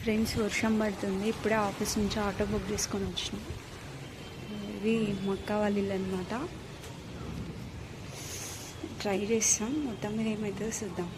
Friends, వర్షం పడుతుంది. ఇప్పుడే ఆఫీస్ నుంచి ఆటో బుక్ చేసుకొని వచ్చినాం. ఇది మక్క వాళ్ళ ఇల్లు అనమాట. ట్రై చేస్తాం, మొత్తం మీద ఏమవుతుందో చూద్దాం.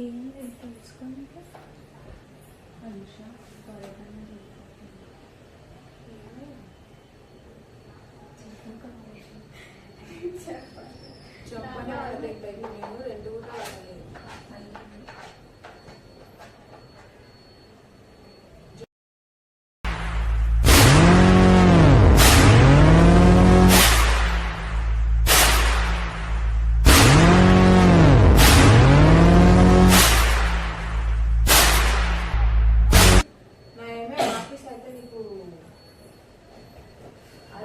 ఏం తెలుసుకోండి అనుష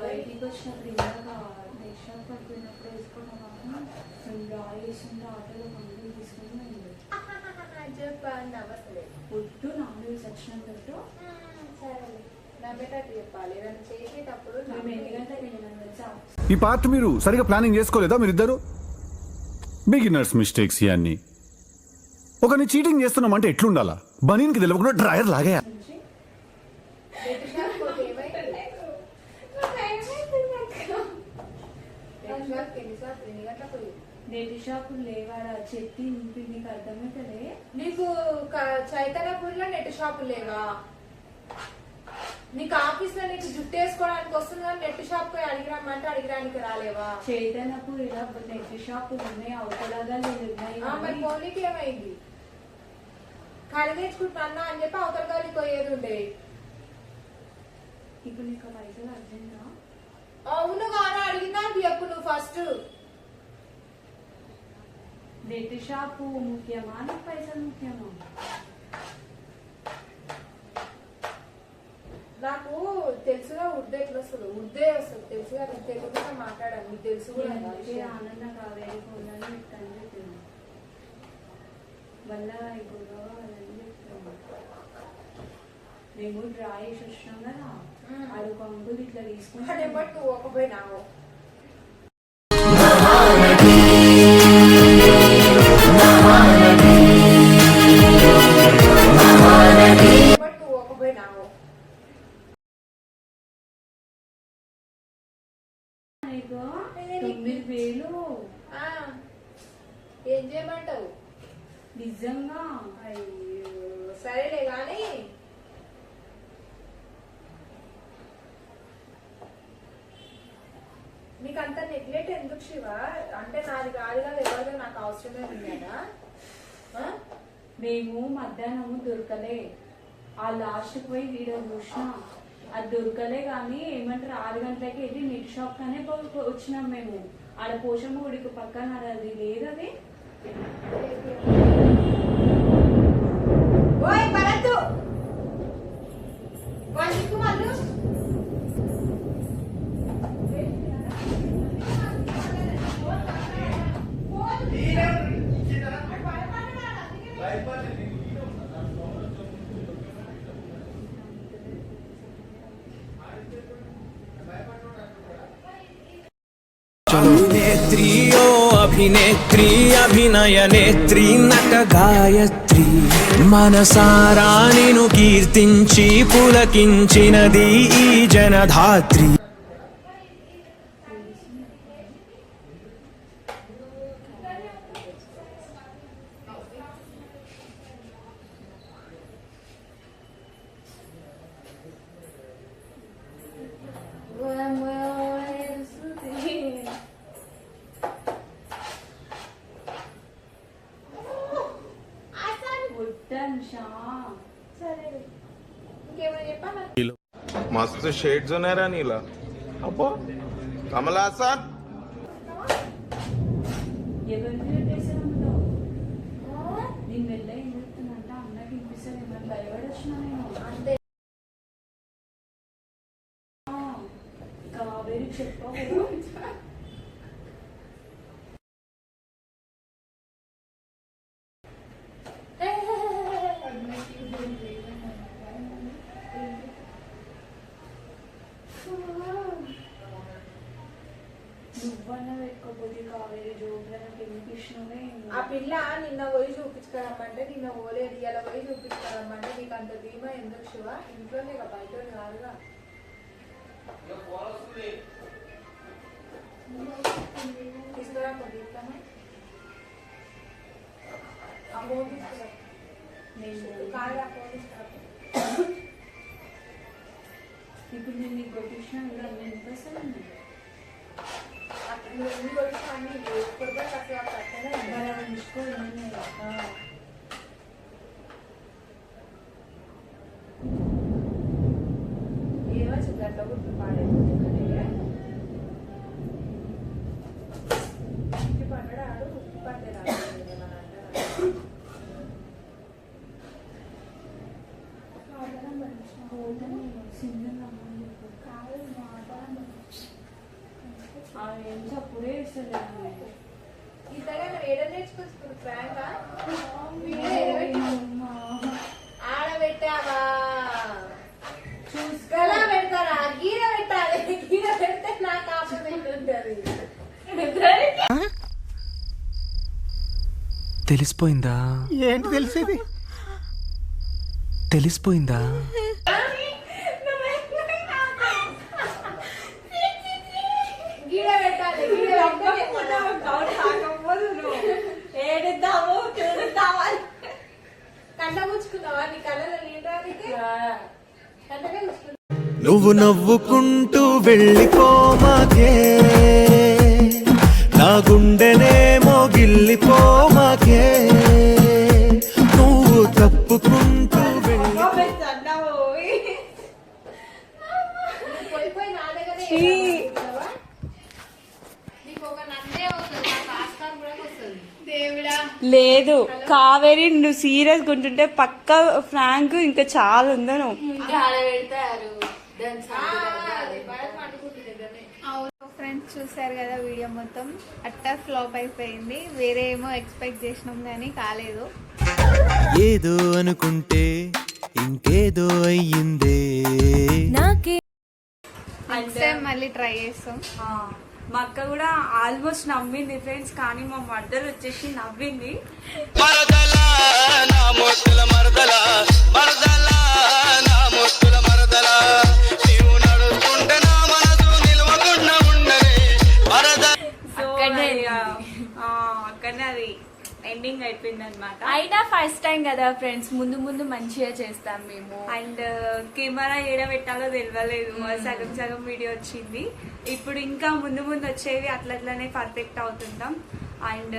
బయటికి వచ్చినప్పుడు ఇందాక నెక్స్ట్ పడిపోయినప్పుడు వేసుకున్నాము. మేము డ్రా చేసిన ఆటోలో కంప్లీట్ తీసుకుని వద్దు నాలుగు వచ్చినంతట్టు ఈ పార్ట్ మీరు సరిగా ప్లానింగ్ చేసుకోలేదా? మీరిద్దరు బిగినర్స్ మిస్టేక్స్ ఇవన్నీ. ఒకరిని చీటింగ్ చేస్తున్నామంటే ఎట్లుండాలా? బనీన్కి తెలియకుండా డ్రాయర్ లాగా నేటి షాపు లేవాడా చెట్టి నీకు అర్థమవుతుంది. నీకు చైతన్యపూర్లో నెట్ షాపు లేవా? నీకు ఆఫీస్ లో నీకు జుట్టు వేసుకోవడానికి వస్తుంది కానీ నెట్ షాప్ పోయి అడిగిరమ్మంటే అడిగిరానికి రాలేవా? చైతన్యపూర్ ఇలా నెట్ షాపులు ఉన్నాయి, అవతలగా మరి పోనీకి ఏమైంది? కడిగేసుకుంటున్నా అని చెప్పి అవతల గారికి పోయేది ఉండే. ఇప్పుడు నీకు పైసలు అర్జెంటా? అవును కానీ అడిగిందా అని చెప్పు నువ్వు ఫస్ట్. నెట్ షాపు ముఖ్యమా నీకు పైసలు ముఖ్యమా? నాకు తెలుసుగా ఉర్దే ఎట్లా వస్తుంది, ఉర్దే వస్తుంది తెలుసుగా. నేను తెలుగుగా మాట్లాడాను, నీకు తెలుసు కూడా. ఆనంద కావేరి ఫోన్లని చెప్తాను, మళ్ళా గొడవ వాళ్ళని చెప్తాను. మేము డ్రా చేసి వచ్చినాం కదా, అదొక అంకుల్ ఇట్లా తీసుకుంటాను. బట్ నువ్వు ఒక పోయినావు. ఏం చేయమంటావు? నిజంగా సరేలే గాని నీకు అంత నెగ్లెక్ట్ ఎందుకు శివ? అంటే నాది కాదు కదా, ఎవరిదో నాకు అవసరమే ఉంది కదా. మేము మధ్యాహ్నము దొరకలే, ఆ లాస్ట్కి పోయి వీడియో చూసినా అది దొరకలే. కానీ ఏమంటారు 6 గంటలకి వెళ్ళి నెట్ షాప్ కానీ వచ్చినాం మేము. ఆడ పోషమ్మ గుడికి పక్కన అది లేదు, అది अभिनेत्री ओ अभिनेत्री अभिनय नेत्री नट गायत्री मनसारा निनु कीर्तिंची पुलकिंचिनदी ई जनधात्री. मस्त शेड्स ఉన్నాయి రా నీలా. అబ్బో కమల్ హాసన్ చెప్ప అన్న పెట్టుకోపోతే కావేరి జోకులు నాకు ఎందుకు ఇష్టమే ఆ పిల్ల నిన్న పోయి చూపించుకోరమ్మంటే నిన్న పోలేదు, ఇలా పోయి చూపించుకోరమ్మంటే నీకు అంత ధీమా ఎందుకు శివ? ఇంట్లోనే ఇక బయట కాదుగా. తీసుకురా కొన్ని ఆ ఫోన్ తీసుకురా. కాదు ఆ ఫోన్ తీసుకురా. ఇప్పుడు నేను నీకు కొట్టించిన కూడా ఎంత అసలు నువ్వు ఎన్ని కొడుకున్నా అన్ని కొడుకు అసలు కట్టనే బాగా ఉంచుకోవాలి. ఏమో గంట గుర్తు పాడైపోతుంది. ఇంటి పండుగ ఆడు ఉప్పు పండుగ రాదు ఏమన్నా అంటారా? ఏం చప్పుడే ఇస్తలేదు. ఇంతగా ఏడ నేర్చుకొచ్చుకున్నాడు ఫ్రాంకా? ఆడబెట్టావా? చూసుకలా పెడతారా? గీర పెట్టాలి. గీర పెడితే నాకు ఆపోజిట్ ఉంటుంది. తెలిసిపోయిందా? ఏంటి తెలిసేది? తెలిసిపోయిందా? గీర పెట్టాలి. గీర కంట ముచ్చుకున్నావా? నీ కళ్ళలో నీటానికి కంటగా చూసుకున్నా. నువ్వు నవ్వుకుంటూ వెళ్ళిపోమాకే, నా గుండెనేమో గిల్లిపోమాకే, నువ్వు తప్పుకుంటూ పోయి నా దగ్గరే కూర్చున్నావా? నీకు ఒక నందే వస్తుంది, నాకు ఆస్కార్ కూడా వస్తుంది. దేవుడా లేదు కావేరి, నువ్వు సీరియస్ ఉంటుంటే పక్క ఫ్రాంక్ ఇంకా చాలా ఉందా నువ్వు. ఫ్రెండ్స్ చూసారు కదా వీడియో మొత్తం అట్టా ఫ్లాప్ అయిపోయింది. వేరే ఏమో ఎక్స్పెక్ట్ చేసినాం కానీ కాలేదు. ఏదో అనుకుంటే ఇంకేదో అయ్యిందే. నెక్స్ట్ టైం మళ్ళీ ట్రై చేస్తాం. మా అక్క కూడా ఆల్మోస్ట్ నవ్వింది ఫ్రెండ్స్, కానీ మా మర్దలు వచ్చేసి నవ్వింది. మరదలా నా మొట్టుల మరదలా, మరదలా నా మొట్టుల మరదలా, నీవు నడుస్తుంటే నా మనసు నిలవకుండా ఉండలే మరదలా. సో అక్కడనే అది ఎండింగ్ అయిపోయింది అనమాట. అయినా ఫస్ట్ టైం కదా ఫ్రెండ్స్, ముందు ముందు మంచిగా చేస్తాం మేము. అండ్ కెమెరా ఏడ పెట్టాలో తెలియలేదు, సగం సగం వీడియో వచ్చింది. ఇప్పుడు ఇంకా ముందు ముందు వచ్చేవి అట్లనే పర్ఫెక్ట్ అవుతుంటాం. అండ్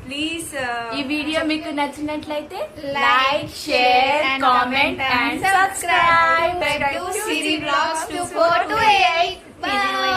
ప్లీజ్ ఈ వీడియో మీకు నచ్చినట్లయితే like, share, comment and subscribe to Siri blogs 242